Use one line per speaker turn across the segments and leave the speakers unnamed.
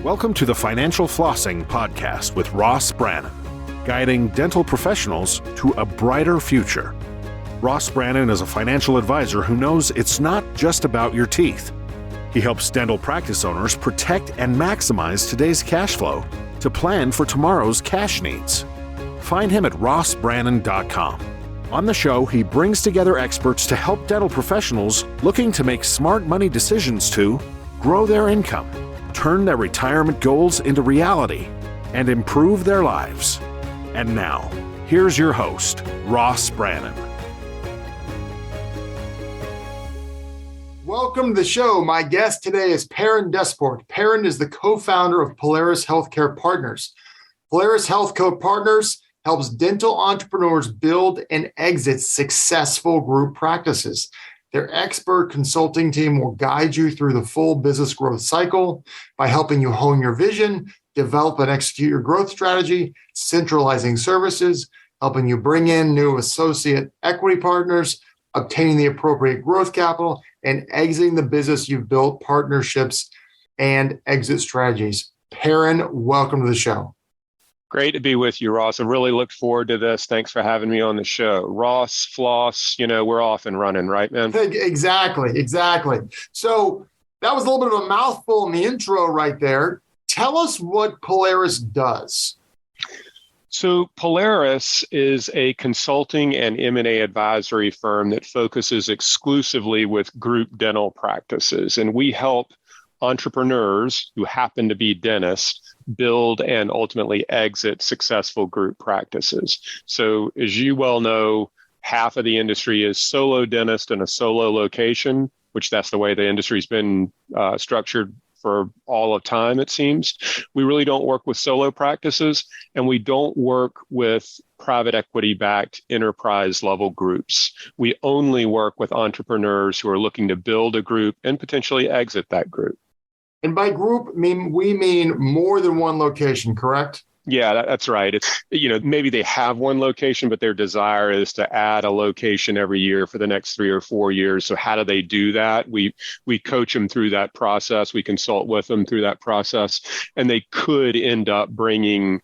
Welcome to the Financial Flossing podcast with Ross Brannan, guiding dental professionals to a brighter future. Ross Brannan is a financial advisor who knows it's not just about your teeth. He helps dental practice owners protect and maximize today's cash flow to plan for tomorrow's cash needs. Find him at rossbrannan.com. On the show, he brings together experts to help dental professionals looking to make smart money decisions to grow their income, turn their retirement goals into reality, and improve their lives. And now, here's your host, Ross Brannan.
Welcome to the show. My guest today is Perrin. Perrin is the co-founder of Polaris Healthcare Partners. Polaris Healthcare Partners helps dental entrepreneurs build and exit successful group practices. Their expert consulting team will guide you through the full business growth cycle by helping you hone your vision, develop and execute your growth strategy, centralizing services, helping you bring in new associate equity partners, obtaining the appropriate growth capital, and exiting the business you've built, partnerships, and exit strategies. Perrin, welcome to the show.
Great to be with you, Ross. I really looked forward to this. Thanks for having me on the show. Ross, Floss, we're off and running, right, man?
Exactly. So that was a little bit of a mouthful in the intro right there. Tell us what Polaris does.
So Polaris is a consulting and M&A advisory firm that focuses exclusively with group dental practices, and we help entrepreneurs who happen to be dentists build and ultimately exit successful group practices. So as you well know, half of the industry is solo dentist in a solo location, which that's the way the industry's been structured for all of time, it seems. We really don't work with solo practices, and we don't work with private equity-backed enterprise-level groups. We only work with entrepreneurs who are looking to build a group and potentially exit that group.
And by group, we mean more than one location, correct?
Yeah, that's right. It's, maybe they have one location, but their desire is to add a location every year for the next 3 or 4 years. So how do they do that? We coach them through that process. We consult with them through that process. And they could end up bringing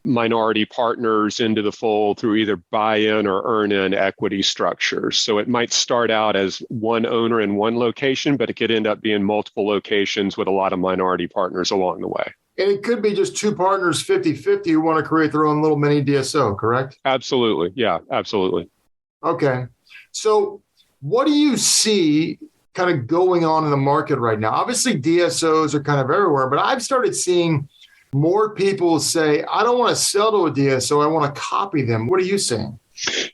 minority partners into the fold through either buy-in or earn-in equity structures. So it might start out as one owner in one location, but it could end up being multiple locations with a lot of minority partners along the way.
And it could be just two partners, 50-50, who want to create their own little mini DSO, correct?
Absolutely. Yeah, absolutely.
Okay. So what do you see kind of going on in the market right now? Obviously, DSOs are kind of everywhere, but I've started seeing more people say, I don't want to sell to a DSO, I want to copy them. What are you saying?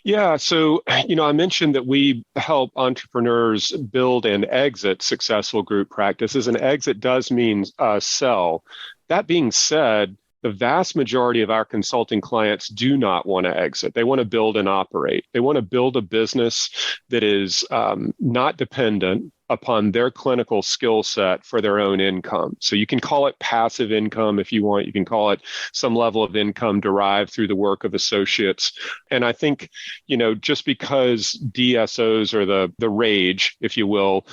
Yeah. So, I mentioned that we help entrepreneurs build and exit successful group practices, and exit does mean sell. That being said, the vast majority of our consulting clients do not want to exit. They want to build and operate. They want to build a business that is not dependent upon their clinical skill set for their own income. So you can call it passive income if you want. You can call it some level of income derived through the work of associates. And I think, just because DSOs are the rage, if you will,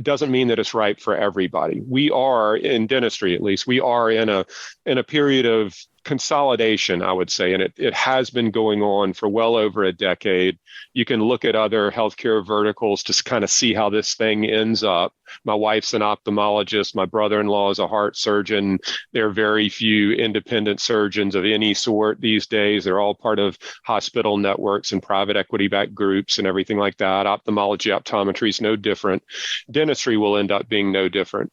doesn't mean that it's right for everybody. We are, in dentistry at least, we are in a period of consolidation, I would say, and it has been going on for well over a decade. You can look at other healthcare verticals to kind of see how this thing ends up. My wife's an ophthalmologist. My brother-in-law is a heart surgeon. There are very few independent surgeons of any sort these days. They're all part of hospital networks and private equity-backed groups and everything like that. Ophthalmology, optometry is no different. Dentistry will end up being no different.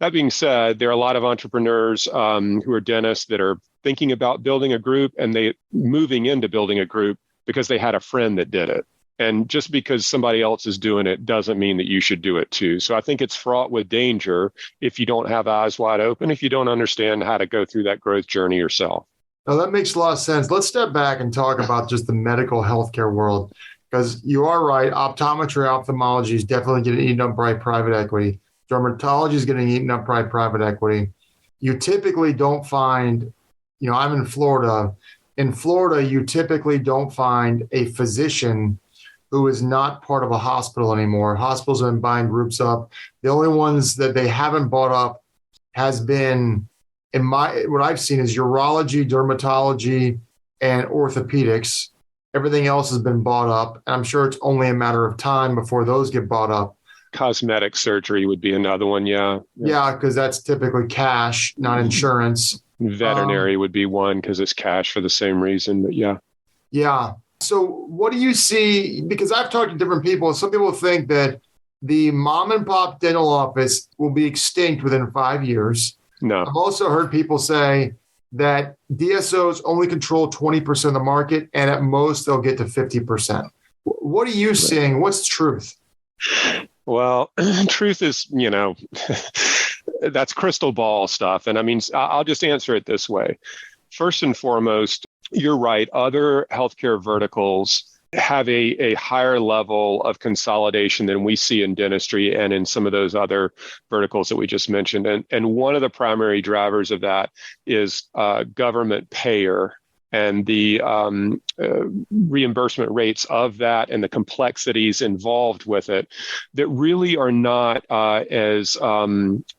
That being said, there are a lot of entrepreneurs who are dentists that are thinking about building a group, and they moving into building a group because they had a friend that did it. And just because somebody else is doing it doesn't mean that you should do it too. So I think it's fraught with danger if you don't have eyes wide open, if you don't understand how to go through that growth journey yourself.
Now, that makes a lot of sense. Let's step back and talk about just the medical healthcare world, because you are right. Optometry, ophthalmology is definitely getting eaten up by private equity. Dermatology is getting eaten up by private equity. You typically don't find, I'm in Florida. In Florida, you typically don't find a physician who is not part of a hospital anymore. Hospitals have been buying groups up. The only ones that they haven't bought up has been what I've seen is urology, dermatology, and orthopedics. Everything else has been bought up. And I'm sure it's only a matter of time before those get bought up.
Cosmetic surgery would be another one. Yeah.
Yeah, because that's typically cash, not insurance.
Veterinary would be one because it's cash for the same reason. But yeah.
Yeah. So what do you see? Because I've talked to different people. Some people think that the mom and pop dental office will be extinct within 5 years.
No.
I've also heard people say that DSOs only control 20% of the market, and at most they'll get to 50%. What are you seeing? What's truth?
Well, truth is, that's crystal ball stuff. And I mean, I'll just answer it this way. First and foremost, you're right. Other healthcare verticals have a higher level of consolidation than we see in dentistry and in some of those other verticals that we just mentioned. And one of the primary drivers of that is government payer and the reimbursement rates of that and the complexities involved with it that really are not as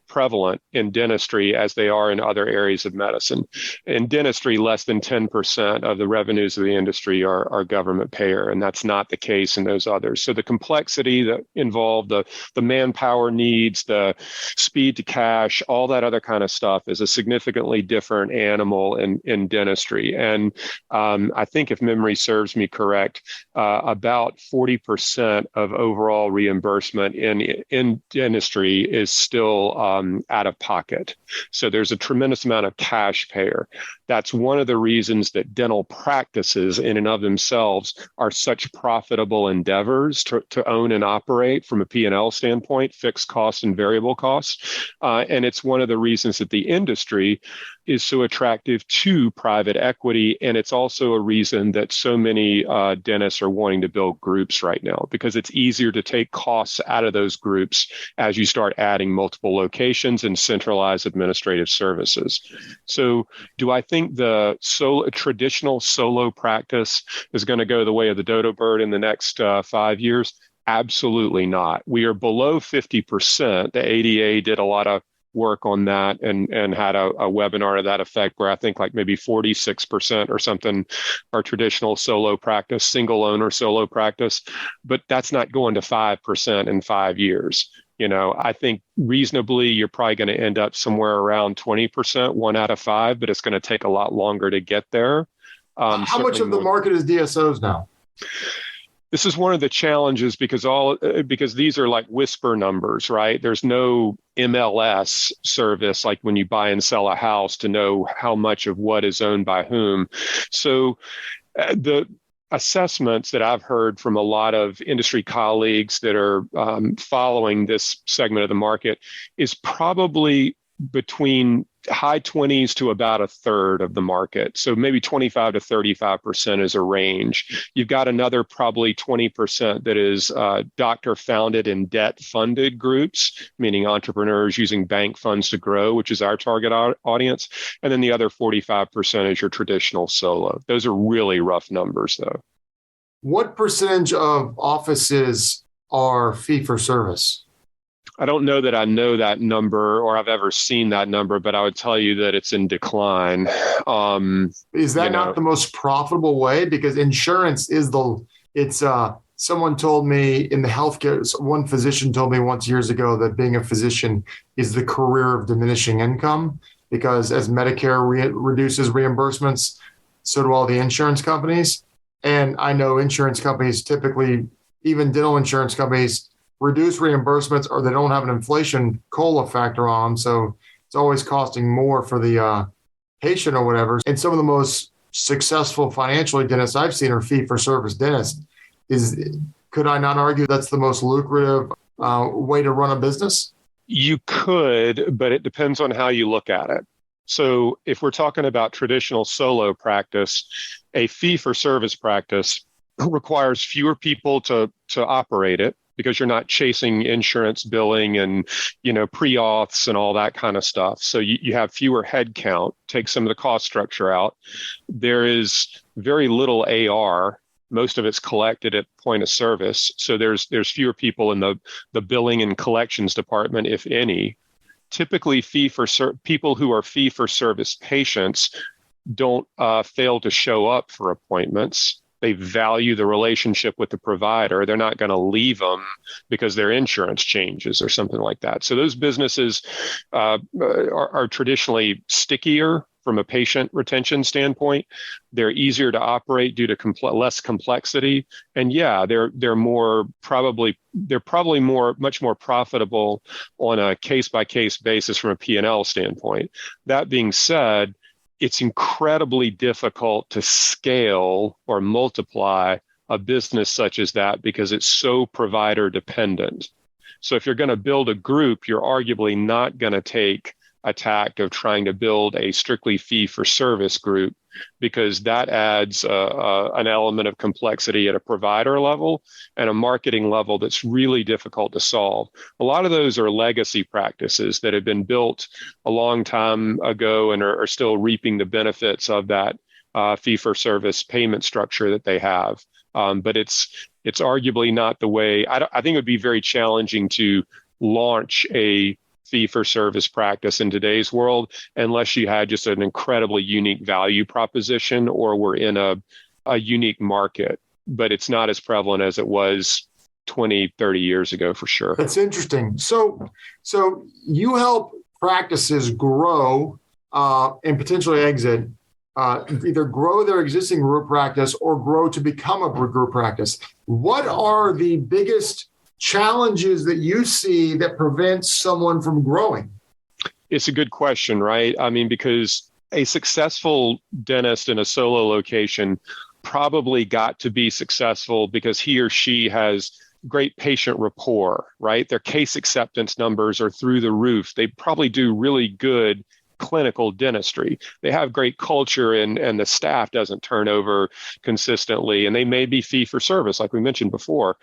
prevalent in dentistry as they are in other areas of medicine. In dentistry, less than 10% of the revenues of the industry are government payer, and that's not the case in those others. So the complexity that involved, the manpower needs, the speed to cash, all that other kind of stuff is a significantly different animal in dentistry. And I think if memory serves me correct, about 40% of overall reimbursement in dentistry is still out of pocket. So there's a tremendous amount of cash payer. That's one of the reasons that dental practices in and of themselves are such profitable endeavors to own and operate from a P&L standpoint, fixed costs and variable costs. And it's one of the reasons that the industry is so attractive to private equity. And it's also a reason that so many dentists are wanting to build groups right now, because it's easier to take costs out of those groups as you start adding multiple locations and centralized administrative services. So do I think the traditional solo practice is going to go the way of the dodo bird in the next 5 years? Absolutely not. We are below 50%. The ADA did a lot of work on that and had a webinar to that effect where I think like maybe 46% or something are traditional solo practice, single owner solo practice, but that's not going to 5% in 5 years. I think reasonably you're probably going to end up somewhere around 20%, 1 out of 5, but it's going to take a lot longer to get there.
How much of the market is DSOs now?
This is one of the challenges because these are like whisper numbers, right? There's no MLS service like when you buy and sell a house to know how much of what is owned by whom. So the assessments that I've heard from a lot of industry colleagues that are following this segment of the market is probably between high 20s to about a third of the market. So maybe 25 to 35% is a range. You've got another probably 20% that is doctor founded and debt funded groups, meaning entrepreneurs using bank funds to grow, which is our target audience. And then the other 45% is your traditional solo. Those are really rough numbers though.
What percentage of offices are fee for service?
I don't know that I know that number or I've ever seen that number, but I would tell you that it's in decline.
Is that not the most profitable way? Because insurance is someone told me in the healthcare, one physician told me once years ago that being a physician is the career of diminishing income, because as Medicare reduces reimbursements, so do all the insurance companies. And I know insurance companies typically, even dental insurance companies, reduce reimbursements or they don't have an inflation COLA factor on them. So it's always costing more for the patient or whatever. And some of the most successful financially dentists I've seen are fee-for-service dentists. Could I not argue that's the most lucrative way to run a business?
You could, but it depends on how you look at it. So if we're talking about traditional solo practice, a fee-for-service practice requires fewer people to operate it, because you're not chasing insurance billing and, pre-auths and all that kind of stuff. So you have fewer head count, take some of the cost structure out. There is very little AR. Most of it's collected at point of service. So there's fewer people in the billing and collections department, if any. typically people who are fee for service patients don't fail to show up for appointments. They value the relationship with the provider. They're not going to leave because their insurance changes or something like that. So those businesses are traditionally stickier from a patient retention standpoint. They're easier to operate due to less complexity, and they're probably much more profitable on a case by case basis from a P&L standpoint. That being said, it's incredibly difficult to scale or multiply a business such as that because it's so provider dependent. So if you're going to build a group, you're arguably not going to take a tack of trying to build a strictly fee for service group, because that adds an element of complexity at a provider level and a marketing level that's really difficult to solve. A lot of those are legacy practices that have been built a long time ago and are still reaping the benefits of that fee for service payment structure that they have. But it's arguably not the way. I think it would be very challenging to launch a fee-for-service practice in today's world unless you had just an incredibly unique value proposition or were in a unique market. But it's not as prevalent as it was 20, 30 years ago, for sure.
That's interesting. So you help practices grow and potentially exit, either grow their existing group practice or grow to become a group practice. What are the biggest challenges that you see that prevent someone from growing?
It's a good question, right? I mean, because a successful dentist in a solo location probably got to be successful because he or she has great patient rapport, right? Their case acceptance numbers are through the roof. They probably do really good clinical dentistry. They have great culture and the staff doesn't turn over consistently, and they may be fee for service, like we mentioned before.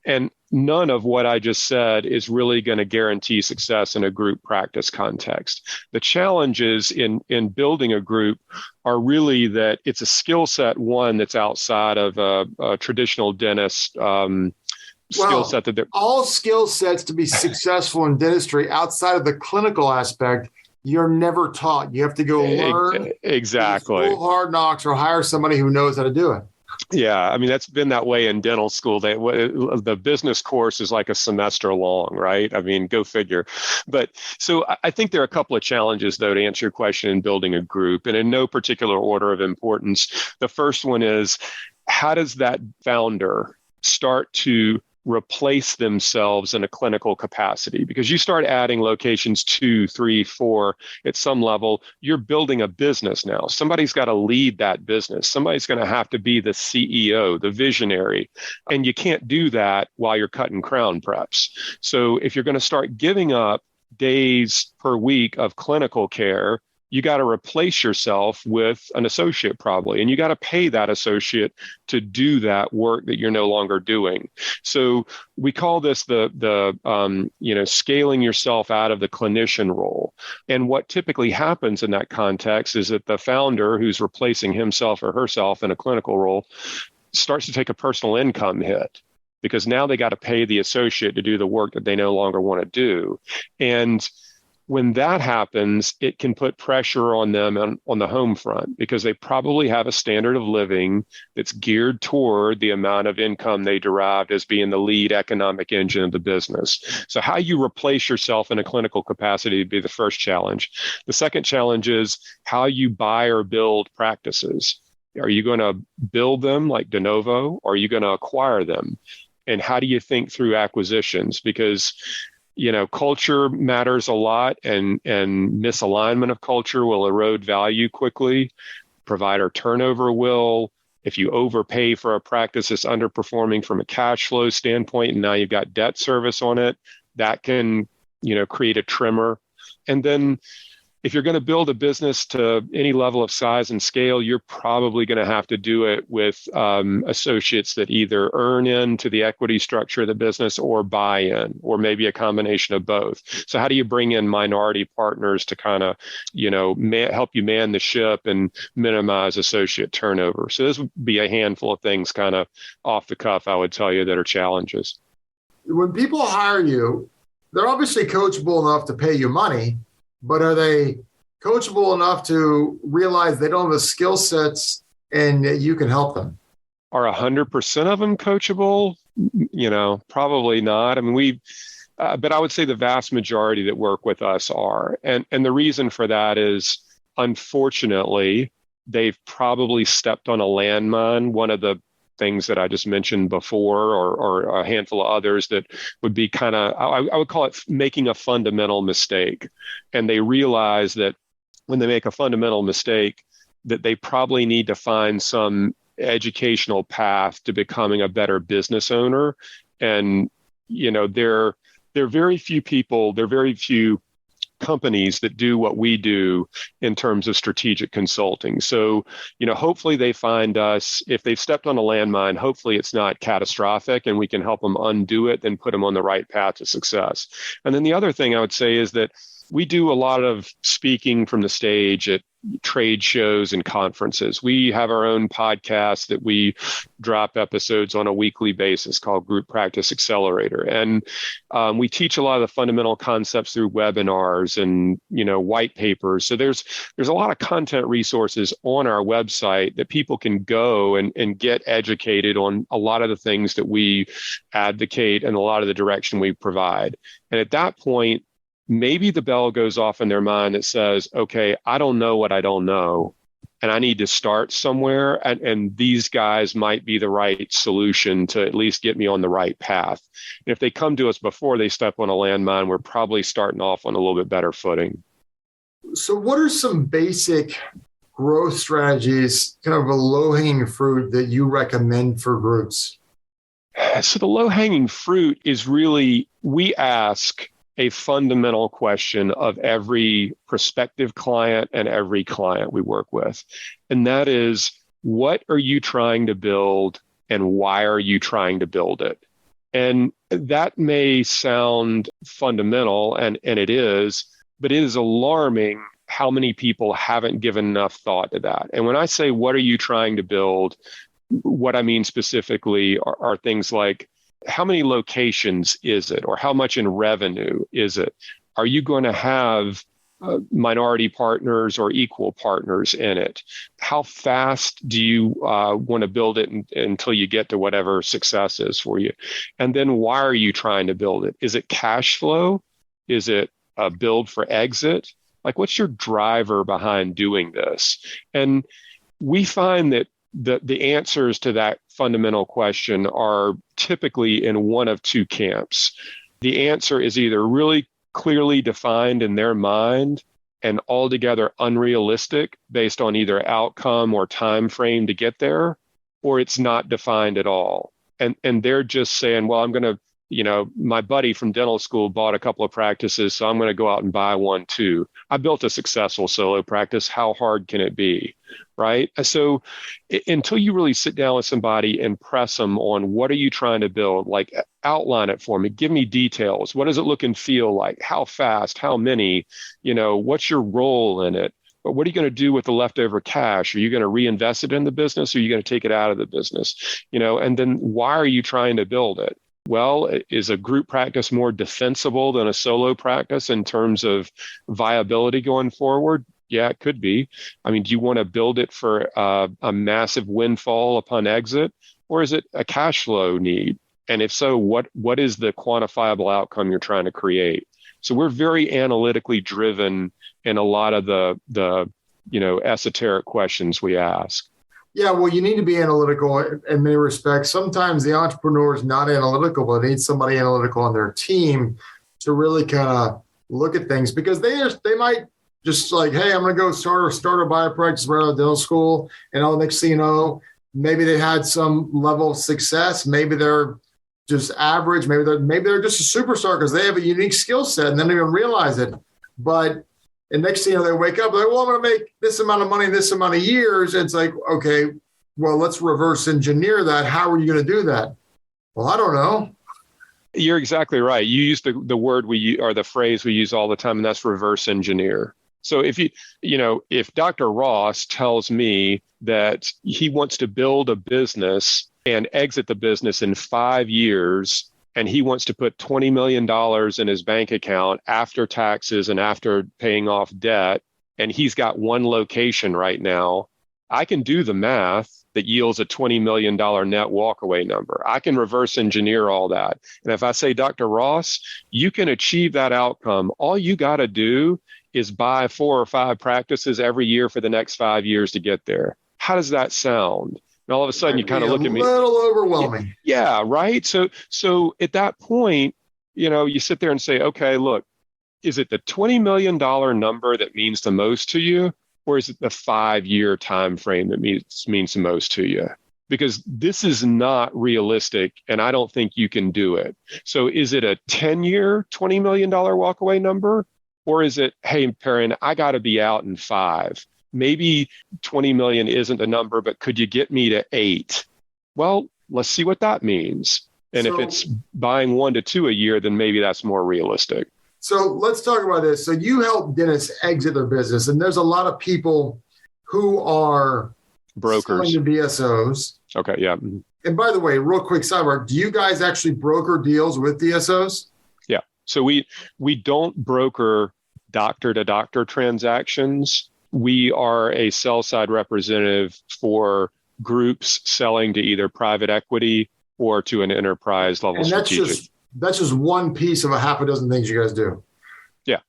And none of what I just said is really going to guarantee success in a group practice context. The challenges in building a group are really that it's a skill set, one, that's outside of a traditional dentist skill set.
All skill sets to be successful in dentistry outside of the clinical aspect, you're never taught. You have to go learn.
Exactly.
School hard knocks or hire somebody who knows how to do it.
Yeah, I mean, that's been that way in dental school. The business course is like a semester long, right? I mean, go figure. But so I think there are a couple of challenges, though, to answer your question in building a group, and in no particular order of importance. The first one is, how does that founder start to replace themselves in a clinical capacity? Because you start adding locations 2, 3, 4 at some level, you're building a business now. Somebody's got to lead that business. Somebody's going to have to be the CEO, the visionary. And you can't do that while you're cutting crown preps. So if you're going to start giving up days per week of clinical care, you got to replace yourself with an associate probably, and you got to pay that associate to do that work that you're no longer doing. So we call this the scaling yourself out of the clinician role. And what typically happens in that context is that the founder who's replacing himself or herself in a clinical role starts to take a personal income hit, because now they got to pay the associate to do the work that they no longer want to do. And when that happens, it can put pressure on them on the home front, because they probably have a standard of living that's geared toward the amount of income they derived as being the lead economic engine of the business. So how you replace yourself in a clinical capacity would be the first challenge. The second challenge is how you buy or build practices. Are you going to build them like de novo, or are you going to acquire them? And how do you think through acquisitions? Because culture matters a lot, and misalignment of culture will erode value quickly. Provider turnover will. If you overpay for a practice that's underperforming from a cash flow standpoint, and now you've got debt service on it, that can, create a tremor. And then if you're going to build a business to any level of size and scale, you're probably going to have to do it with associates that either earn into the equity structure of the business or buy in, or maybe a combination of both. So how do you bring in minority partners to kind of, help you man the ship and minimize associate turnover? So this would be a handful of things kind of off the cuff, I would tell you, that are challenges.
When people hire you, they're obviously coachable enough to pay you money, but are they coachable enough to realize they don't have the skill sets and you can help them?
Are 100% of them coachable? Probably not. I mean, but I would say the vast majority that work with us are. And the reason for that is, unfortunately, they've probably stepped on a landmine. One of the things that I just mentioned before, or a handful of others that would be kind of, I would call it making a fundamental mistake. And they realize that when they make a fundamental mistake, that they probably need to find some educational path to becoming a better business owner. And, there are very few people, there are very few companies that do what we do in terms of strategic consulting. So, hopefully they find us. If they've stepped on a landmine, hopefully it's not catastrophic and we can help them undo it, then put them on the right path to success. And then the other thing I would say is that we do a lot of speaking from the stage at trade shows and conferences. We have our own podcast that we drop episodes on a weekly basis called Group Practice Accelerator. And we teach a lot of the fundamental concepts through webinars and, white papers. So there's a lot of content resources on our website that people can go and get educated on a lot of the things that we advocate and a lot of the direction we provide. And at that point, maybe the bell goes off in their mind that says, okay, I don't know what I don't know, and I need to start somewhere. And these guys might be the right solution to at least get me on the right path. And if they come to us before they step on a landmine, we're probably starting off on a little bit better footing.
So what are some basic growth strategies, kind of a low-hanging fruit that you recommend for groups?
So the low-hanging fruit is really, we ask a fundamental question of every prospective client and every client we work with. And that is, what are you trying to build and why are you trying to build it? And that may sound fundamental, and it is, but it is alarming how many people haven't given enough thought to that. And when I say, what are you trying to build? What I mean specifically are things like, how many locations is it? Or how much in revenue is it? Are you going to have minority partners or equal partners in it? How fast do you want to build it until you get to whatever success is for you? And then why are you trying to build it? Is it cash flow? Is it a build for exit? Like, what's your driver behind doing this? And we find that the answers to that fundamental question are typically in one of two camps. The answer is either really clearly defined in their mind and altogether unrealistic based on either outcome or time frame to get there, or it's not defined at all. And they're just saying, well, I'm going to, my buddy from dental school bought a couple of practices, so I'm going to go out and buy one too. I built a successful solo practice. How hard can it be? Right? So until you really sit down with somebody and press them on, what are you trying to build? Like, outline it for me. Give me details. What does it look and feel like? How fast? How many? What's your role in it? But what are you going to do with the leftover cash? Are you going to reinvest it in the business, or are you going to take it out of the business? And then why are you trying to build it? Well, is a group practice more defensible than a solo practice in terms of viability going forward? Yeah, it could be. I mean, do you want to build it for a massive windfall upon exit, or is it a cash flow need? And if so, what is the quantifiable outcome you're trying to create? So we're very analytically driven in a lot of the esoteric questions we ask.
Yeah, well, you need to be analytical in many respects. Sometimes the entrepreneur is not analytical, but they need somebody analytical on their team to really kind of look at things, because they might just like, hey, I'm going to go start a biopractice right out of dental school, and all the next thing you know, maybe they had some level of success. Maybe they're just average. Maybe they're just a superstar because they have a unique skill set and they don't even realize it. But and next thing you know, they wake up like, well, I'm going to make this amount of money in this amount of years. And it's like, okay, well, let's reverse engineer that. How are you going to do that? Well, I don't know.
You're exactly right. You use the word or the phrase we use all the time, and that's reverse engineer. So if Dr. Ross tells me that he wants to build a business and exit the business in 5 years and he wants to put $20 million in his bank account after taxes and after paying off debt, and he's got one location right now, I can do the math that yields a $20 million net walkaway number. I can reverse engineer all that. And if I say, Dr. Ross, you can achieve that outcome, all you got to do is buy 4 or 5 practices every year for the next 5 years to get there. How does that sound? And all of a sudden you kind of look at me.
A little overwhelming.
Yeah, right. So at that point, you sit there and say, okay, look, is it the $20 million number that means the most to you? Or is it the 5-year time frame that means the most to you? Because this is not realistic, and I don't think you can do it. So is it a 10-year, $20 million walkaway number? Or is it, hey, Perrin, I got to be out in 5. Maybe 20 million isn't a number, but could you get me to 8? Well, let's see what that means. And if it's buying 1 to 2 a year, then maybe that's more realistic.
So let's talk about this. So you help dentists exit their business, and there's a lot of people who are
brokers,
selling to DSOs.
Okay, yeah.
And by the way, real quick sidebar, do you guys actually broker deals with DSOs?
Yeah. So we don't broker doctor-to-doctor transactions. We are a sell-side representative for groups selling to either private equity or to an enterprise level strategic.
That's just one piece of a half a dozen things you guys do.
Yeah.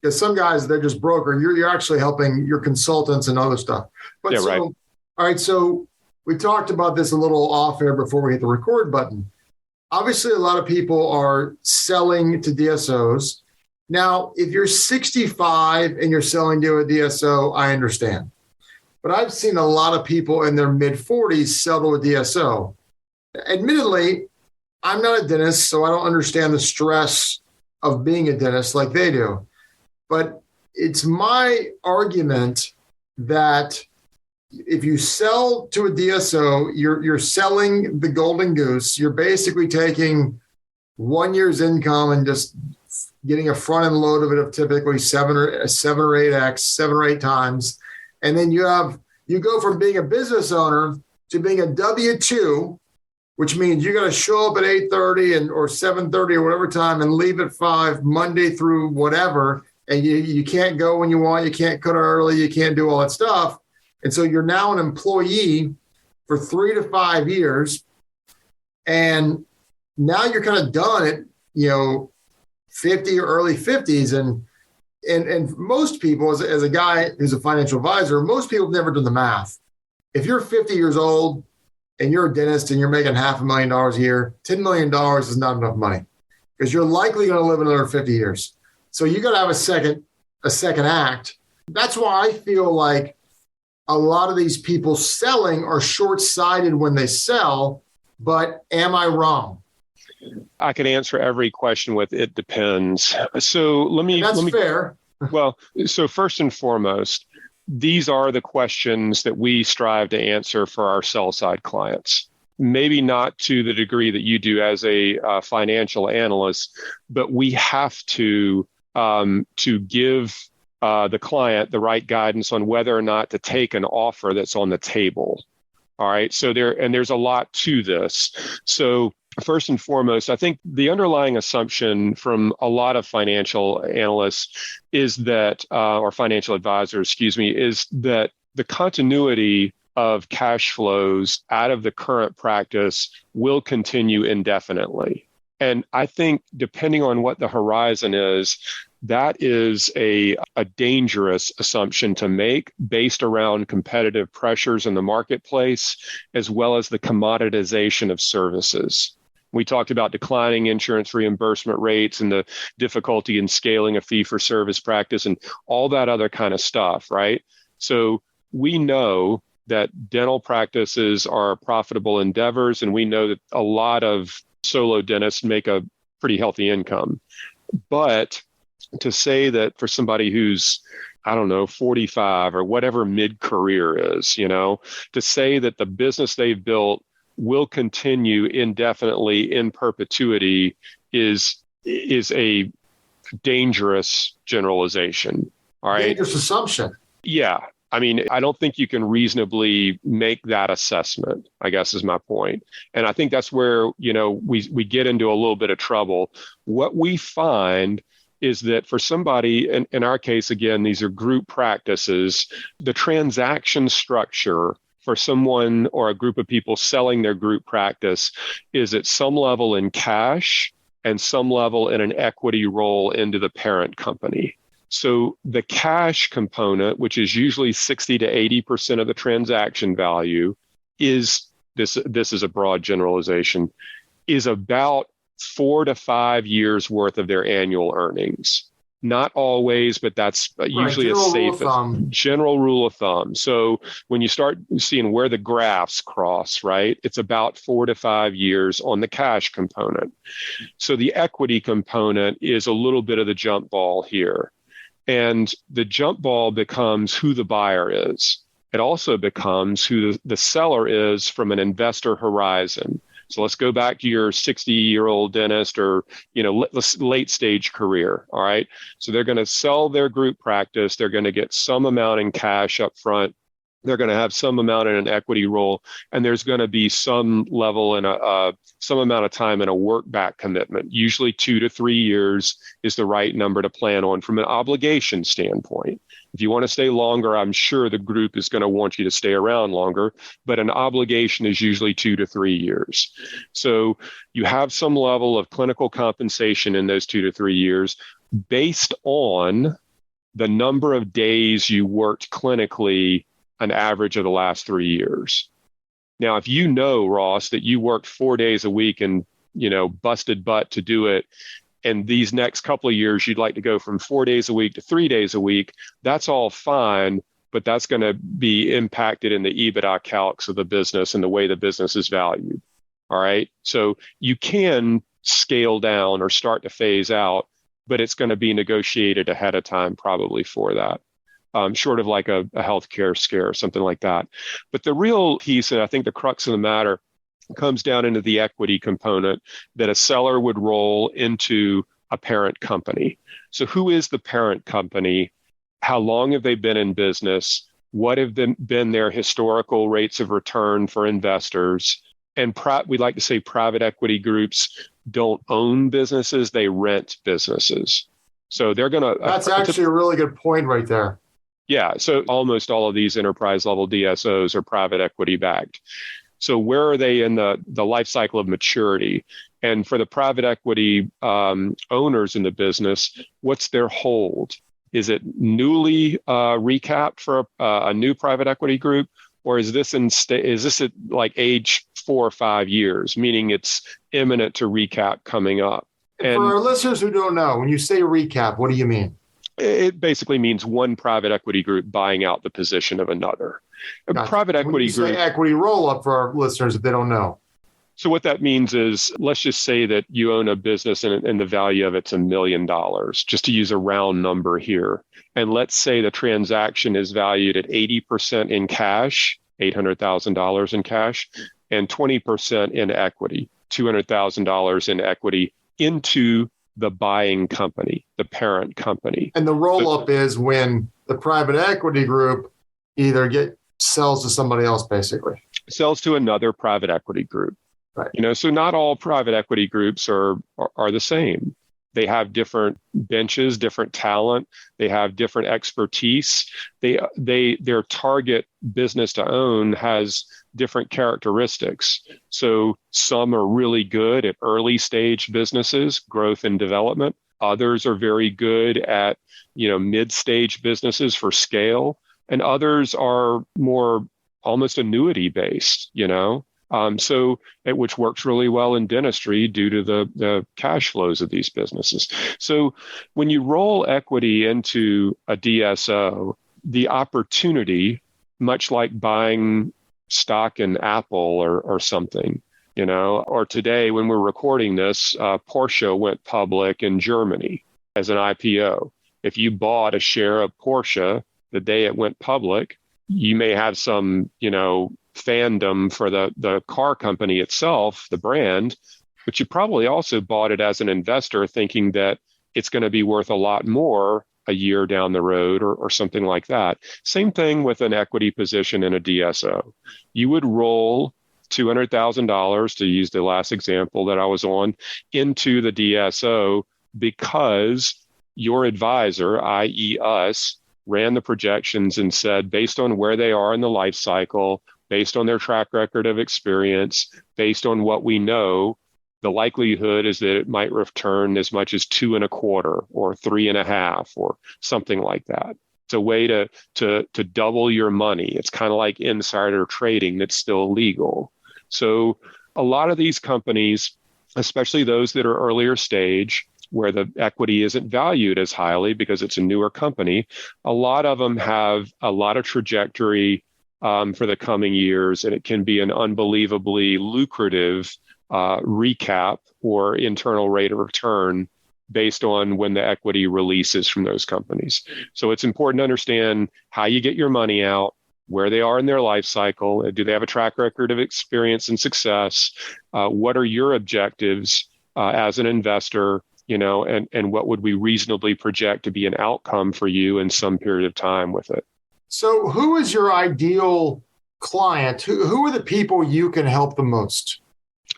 Because some guys, they're just broker. You're actually helping your consultants and other stuff. But
yeah, right.
All right. So we talked about this a little off air before we hit the record button. Obviously, a lot of people are selling to DSOs. Now, if you're 65 and you're selling to a DSO, I understand. But I've seen a lot of people in their mid-40s sell to a DSO. Admittedly, I'm not a dentist, so I don't understand the stress of being a dentist like they do. But it's my argument that if you sell to a DSO, you're selling the golden goose. You're basically taking 1 year's income and just getting a front end load of it of typically 7 or 8x, 7 or 8 times. And then you go from being a business owner to being a W-2, which means you got to show up at 8:30 or 7:30 or whatever time and leave at 5 Monday through whatever. And you can't go when you want. You can't cut early. You can't do all that stuff. And so you're now an employee for 3 to 5 years. And now you're kind of done at, 50 or early 50s. And most people, as a guy who's a financial advisor, most people have never done the math. If you're 50 years old and you're a dentist and you're making $500,000 a year, $10 million is not enough money because you're likely going to live another 50 years. So you got to have a second act. That's why I feel like a lot of these people selling are short-sighted when they sell, but am I wrong?
I could answer every question with it depends. So
That's fair.
Well, so first and foremost, these are the questions that we strive to answer for our sell-side clients. Maybe not to the degree that you do as a financial analyst, but we have to give the client the right guidance on whether or not to take an offer that's on the table. All right. So there's a lot to this. So first and foremost, I think the underlying assumption from a lot of financial analysts is that, or financial advisors, is that the continuity of cash flows out of the current practice will continue indefinitely. And I think depending on what the horizon is, that is a dangerous assumption to make based around competitive pressures in the marketplace, as well as the commoditization of services. We talked about declining insurance reimbursement rates and the difficulty in scaling a fee-for-service practice and all that other kind of stuff, right? So we know that dental practices are profitable endeavors, and we know that a lot of solo dentists make a pretty healthy income. But to say that for somebody who's, 45 or whatever mid-career is, to say that the business they've built will continue indefinitely in perpetuity is a dangerous generalization. All right.
Dangerous assumption.
Yeah. I mean, I don't think you can reasonably make that assessment, I guess is my point. And I think that's where, we get into a little bit of trouble. What we find is that for somebody, in our case, again, these are group practices, the transaction structure for someone or a group of people selling their group practice is at some level in cash and some level in an equity roll into the parent company. So the cash component, which is usually 60 to 80% of the transaction value, is this is a broad generalization, is about 4 to 5 years worth of their annual earnings. Not always, but that's usually a safe general rule of thumb. So when you start seeing where the graphs cross, right, it's about 4 to 5 years on the cash component. So the equity component is a little bit of the jump ball here. And the jump ball becomes who the buyer is. It also becomes who the seller is from an investor horizon. So let's go back to your 60-year-old dentist or, late stage career. All right. So they're going to sell their group practice. They're going to get some amount in cash up front. They're going to have some amount in an equity roll, and there's going to be some level in some amount of time in a work back commitment. Usually 2 to 3 years is the right number to plan on from an obligation standpoint. If you want to stay longer, I'm sure the group is going to want you to stay around longer, but an obligation is usually 2 to 3 years. So you have some level of clinical compensation in those 2 to 3 years based on the number of days you worked clinically an average of the last 3 years. Now, if you know, Ross, that you worked 4 days a week and, busted butt to do it, and these next couple of years, you'd like to go from 4 days a week to 3 days a week, that's all fine, but that's going to be impacted in the EBITDA calcs of the business and the way the business is valued. All right. So you can scale down or start to phase out, but it's going to be negotiated ahead of time probably for that. Short of like a healthcare scare or something like that. But the real piece, and I think the crux of the matter, comes down into the equity component that a seller would roll into a parent company. So who is the parent company? How long have they been in business? What have been their historical rates of return for investors? And we like to say private equity groups don't own businesses, they rent businesses. So they're going to...
That's actually a really good point right there.
Yeah, so almost all of these enterprise level DSOs are private equity backed. So where are they in the life cycle of maturity? And for the private equity owners in the business, what's their hold? Is it newly recapped for a new private equity group, or is this at like age 4 or 5 years, meaning it's imminent to recap coming up?
And for our listeners who don't know, when you say recap, what do you mean?
It basically means one private equity group buying out the position of another. A
gotcha.
private equity
group. Say equity roll up for our listeners if they don't know.
So what that means is, let's just say that you own a business and the value of it's $1 million, just to use a round number here. And let's say the transaction is valued at 80% in cash, $800,000 in cash, and 20% in equity, $200,000 in equity into the buying company, the parent company.
And the roll-up is when the private equity group either sells to somebody else, basically.
Sells to another private equity group. Right. So not all private equity groups are the same. They have different benches, different talent. They have different expertise. Their target business to own has different characteristics. So some are really good at early stage businesses, growth and development. Others are very good at, mid-stage businesses for scale. And others are more almost annuity based, which works really well in dentistry due to the cash flows of these businesses. So when you roll equity into a DSO, the opportunity, much like buying stock in Apple or something, or today when we're recording this, Porsche went public in Germany as an IPO. If you bought a share of Porsche the day it went public, you may have some, fandom for the car company itself, the brand, but you probably also bought it as an investor thinking that it's going to be worth a lot more a year down the road or something like that. Same thing with an equity position in a DSO. You would roll $200,000, to use the last example that I was on, into the DSO because your advisor, i.e. us, ran the projections and said, based on where they are in the life cycle, based on their track record of experience, based on what we know, the likelihood is that it might return as much as 2.25 or 3.5 or something like that. It's a way to double your money. It's kind of like insider trading that's still legal. So a lot of these companies, especially those that are earlier stage, where the equity isn't valued as highly because it's a newer company, a lot of them have a lot of trajectory for the coming years, and it can be an unbelievably lucrative recap or internal rate of return based on when the equity releases from those companies. So it's important to understand how you get your money out, where they are in their life cycle. Do they have a track record of experience and success? What are your objectives as an investor? And what would we reasonably project to be an outcome for you in some period of time with it?
So who is your ideal client? Who are the people you can help the most?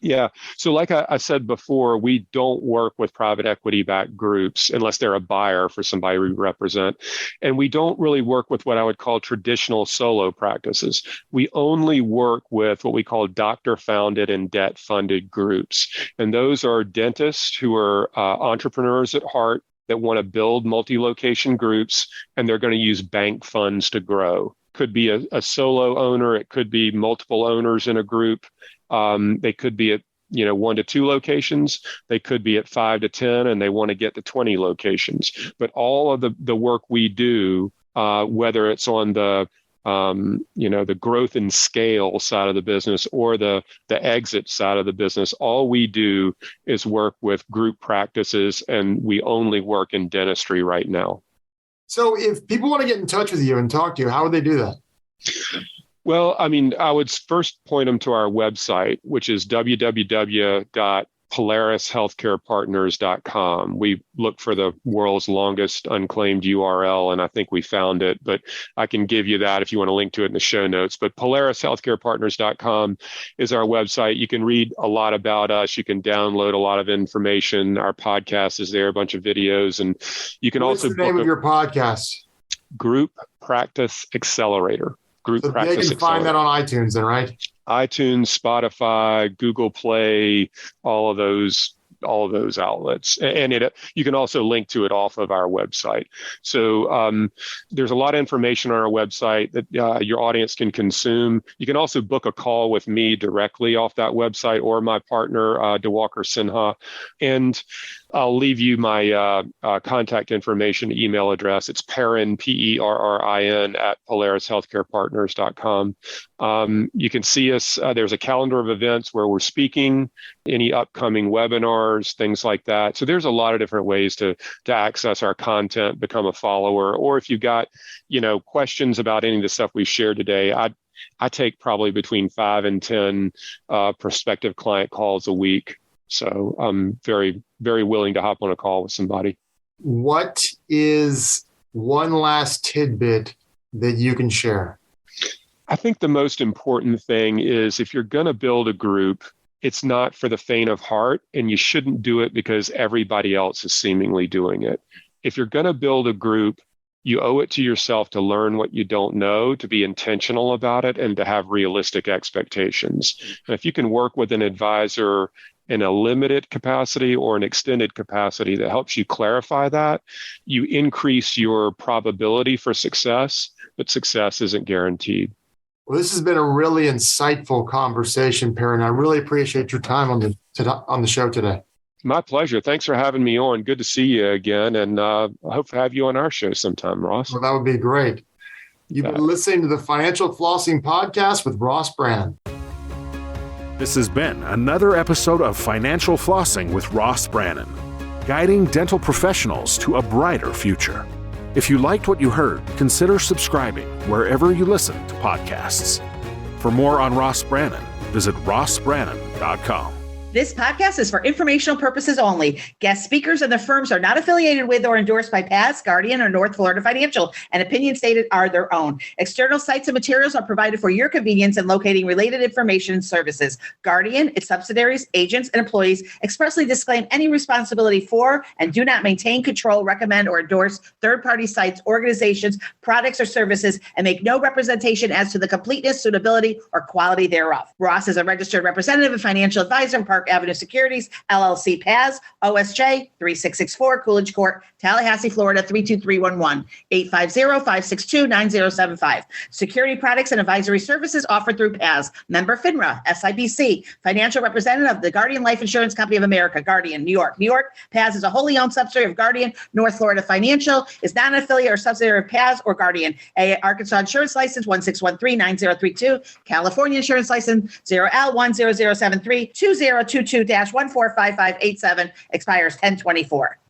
Yeah. So like I said before, we don't work with private equity-backed groups unless they're a buyer for somebody we represent. And we don't really work with what I would call traditional solo practices. We only work with what we call doctor-founded and debt-funded groups. And those are dentists who are entrepreneurs at heart that want to build multi-location groups, and they're going to use bank funds to grow. Could be a solo owner. It could be multiple owners in a group. They could be at 1 to 2 locations. They could be at 5 to 10, and they want to get to 20 locations. But all of the work we do, whether it's on the the growth and scale side of the business or the exit side of the business, all we do is work with group practices, and we only work in dentistry right now.
So if people want to get in touch with you and talk to you, how would they do that?
Well, I would first point them to our website, which is www.polarishealthcarepartners.com. We looked for the world's longest unclaimed URL, and I think we found it, but I can give you that if you want to link to it in the show notes. But polarishealthcarepartners.com is our website. You can read a lot about us. You can download a lot of information. Our podcast is there, a bunch of videos, and you can
What's
also
the name of your podcast?
Group Practice Accelerator. Group
so
Practice
they can find that on iTunes then, right?
iTunes, Spotify, Google Play, all of those outlets. And you can also link to it off of our website. So there's a lot of information on our website that your audience can consume. You can also book a call with me directly off that website or my partner, Diwakar Sinha. And I'll leave you my contact information, email address. It's Perrin, Perrin, at polarishealthcarepartners.com. You can see us. There's a calendar of events where we're speaking, any upcoming webinars, things like that. So there's a lot of different ways to access our content, become a follower, or if you've got, questions about any of the stuff we've shared today, I take probably between 5 and 10 prospective client calls a week. So I'm very, very willing to hop on a call with somebody.
What is one last tidbit that you can share?
I think the most important thing is if you're going to build a group, it's not for the faint of heart, and you shouldn't do it because everybody else is seemingly doing it. If you're going to build a group, you owe it to yourself to learn what you don't know, to be intentional about it, and to have realistic expectations. And if you can work with an advisor in a limited capacity or an extended capacity that helps you clarify that, you increase your probability for success, but success isn't guaranteed.
Well, this has been a really insightful conversation, Perrin. I really appreciate your time on the show today.
My pleasure. Thanks for having me on. Good to see you again, and I hope to have you on our show sometime, Ross.
Well, that would be great. You've been listening to the Financial Flossing Podcast with Ross Brannan.
This has been another episode of Financial Flossing with Ross Brannan, guiding dental professionals to a brighter future. If you liked what you heard, consider subscribing wherever you listen to podcasts. For more on Ross Brannan, visit rossbrannan.com.
This podcast is for informational purposes only. Guest speakers and their firms are not affiliated with or endorsed by PAS, Guardian, or North Florida Financial, and opinions stated are their own. External sites and materials are provided for your convenience in locating related information and services. Guardian, its subsidiaries, agents, and employees expressly disclaim any responsibility for and do not maintain, control, recommend, or endorse third-party sites, organizations, products, or services, and make no representation as to the completeness, suitability, or quality thereof. Ross is a registered representative and financial advisor of Park Avenue Securities, LLC, PAS, OSJ 3664, Coolidge Court, Tallahassee, Florida 32311, 850-562-9075. Security products and advisory services offered through PAS, member FINRA, SIPC, financial representative of the Guardian Life Insurance Company of America, Guardian, New York. New York, PAS is a wholly owned subsidiary of Guardian. North Florida Financial is not an affiliate or subsidiary of PAS or Guardian. Arkansas Insurance License 1613-9032, California Insurance License 0L10073, 2022-145587, expires 10/24.